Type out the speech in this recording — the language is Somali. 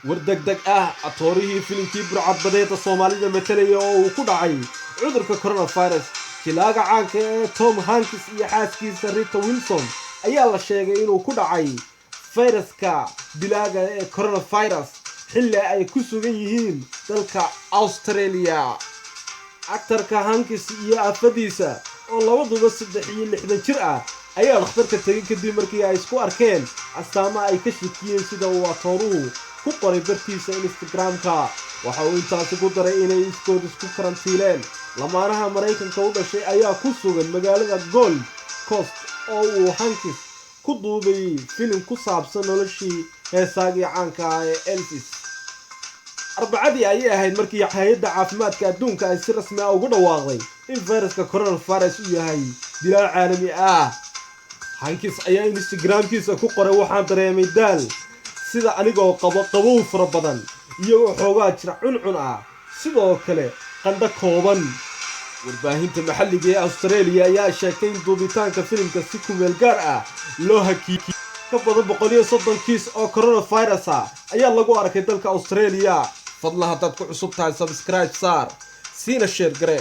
wardegdeg atoorihii filimkii burcadbadeeda Soomaalida metelaya oo uu ku dhacay cudurka coronavirus jilaaga caanka ee Tom Hanks iyo xaaskiisa Rita Wilson ayaa la sheegay inuu ku dhacay fayraska dilaaga ee coronavirus xilli ay ku sugan yihiin dalka Australia. Actorka Hanks iyo afadiisa oo labaduba 63 jir ah ayaa dhakhtarka tagay kadib markii ay isku arkeen astaamo ay ka shakiyeen sida uu atooruhu ku qoray bartiisa Instagram-ka. waxa uu intaas ku daray inay isku karantiileen lamaanaha Mareykanka u dhashay ayaa ku sugan magaalada Gold Coast oo uu Hanks ku duubay filim ku saabsan noloshii heesaagii caanka ah ee Elvis. Arbacadii ayay ahayd markii hay'adda caafimaadka adduunka ay si rasmi ah ugu dhawaaqday in fayraska coronavirus uu yahay dilaa caalami ah. Hanks ayaa Instagram-kiisa ku qoray waxaan dareemay daal sida anigoo qabow fara badan iyo xoogaa jir cuncun ah sidoo kale qandho kooban. warbaahinta maxalliga ee Australia ayaa sheegtay in duubitaanka filimka si ku meel gaar ah loo hakiyay ka badan 130 kiis oo coronavirus ah ayaa lagu arkay dalka Australia. fadlan haddaad ku cusub tahay subscribe saar siina share gare.